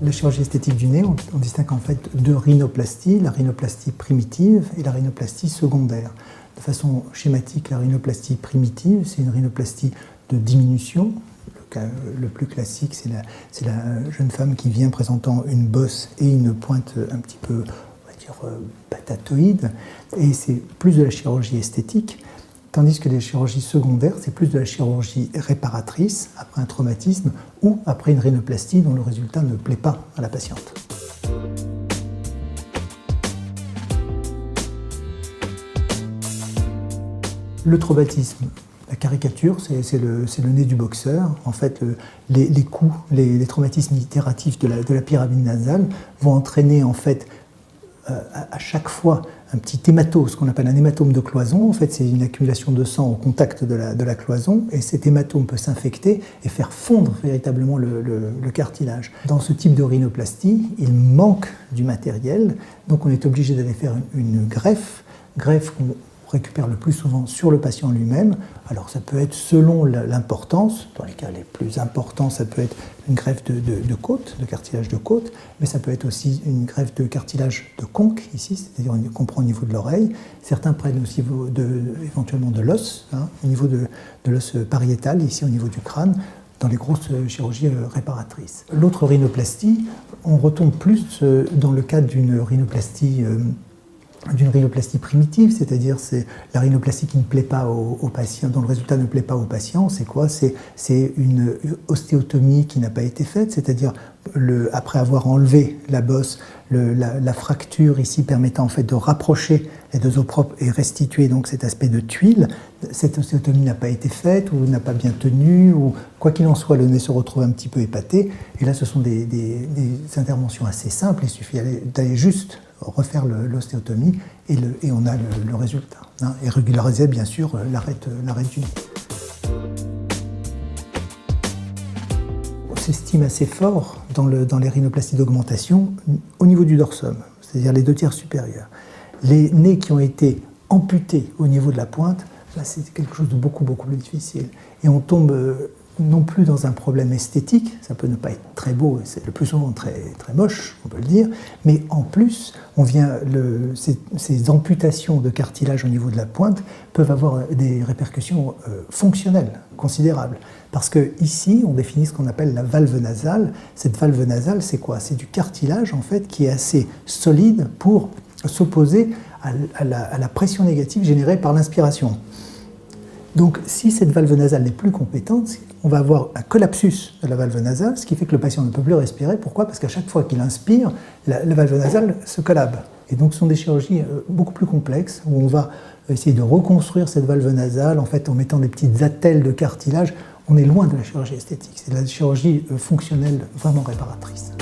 La chirurgie esthétique du nez, on distingue en fait deux rhinoplasties, la rhinoplastie primitive et la rhinoplastie secondaire. De façon schématique, la rhinoplastie primitive, c'est une rhinoplastie de diminution. Le cas le plus classique, c'est la jeune femme qui vient présentant une bosse et une pointe un petit peu, on va dire, patatoïde, et c'est plus de la chirurgie esthétique. Tandis que les chirurgies secondaires, c'est plus de la chirurgie réparatrice, après un traumatisme ou après une rhinoplastie dont le résultat ne plaît pas à la patiente. Le traumatisme, la caricature, c'est le nez du boxeur. En fait, les coups, les traumatismes itératifs de la pyramide nasale vont entraîner en fait à chaque fois un petit hématome, ce qu'on appelle un hématome de cloison. En fait, c'est une accumulation de sang au contact de la cloison, et cet hématome peut s'infecter et faire fondre véritablement le cartilage. Dans ce type de rhinoplastie, il manque du matériel, donc on est obligé d'aller faire une greffe qu'on récupère le plus souvent sur le patient lui-même. Alors ça peut être selon l'importance, dans les cas les plus importants, ça peut être une greffe de côte, de cartilage de côte, mais ça peut être aussi une greffe de cartilage de conque, ici, c'est-à-dire qu'on prend au niveau de l'oreille. Certains prennent aussi éventuellement de l'os, au niveau de l'os pariétal, ici au niveau du crâne, dans les grosses chirurgies réparatrices. L'autre rhinoplastie, on retombe plus dans le cadre d'une rhinoplastie primitive, c'est-à-dire c'est la rhinoplastie qui ne plaît pas au patient, dont le résultat ne plaît pas au patient. C'est quoi? C'est une ostéotomie qui n'a pas été faite, c'est-à-dire après avoir enlevé la bosse, la fracture ici permettant en fait de rapprocher les deux os propres et restituer donc cet aspect de tuile. Cette ostéotomie n'a pas été faite ou n'a pas bien tenu, ou quoi qu'il en soit, le nez se retrouve un petit peu épaté. Et là, ce sont des interventions assez simples. Il suffit d'aller juste refaire l'ostéotomie et on a le résultat. Et régulariser bien sûr l'arête du nez. On s'estime assez fort dans les rhinoplasties d'augmentation au niveau du dorsum, c'est-à-dire les 2 tiers supérieurs. Les nez qui ont été amputés au niveau de la pointe, là c'est quelque chose de beaucoup plus difficile. Et on tombe non plus dans un problème esthétique, ça peut ne pas être très beau, c'est le plus souvent très moche, on peut le dire, mais en plus, ces amputations de cartilage au niveau de la pointe peuvent avoir des répercussions fonctionnelles considérables. Parce que ici, on définit ce qu'on appelle la valve nasale. Cette valve nasale, c'est quoi? C'est du cartilage en fait qui est assez solide pour s'opposer à la pression négative générée par l'inspiration. Donc, si cette valve nasale n'est plus compétente, on va avoir un collapsus de la valve nasale, ce qui fait que le patient ne peut plus respirer. Pourquoi? Parce qu'à chaque fois qu'il inspire, la valve nasale se collabe. Et donc, ce sont des chirurgies beaucoup plus complexes, où on va essayer de reconstruire cette valve nasale, en fait, en mettant des petites attelles de cartilage. On est loin de la chirurgie esthétique. C'est de la chirurgie fonctionnelle vraiment réparatrice.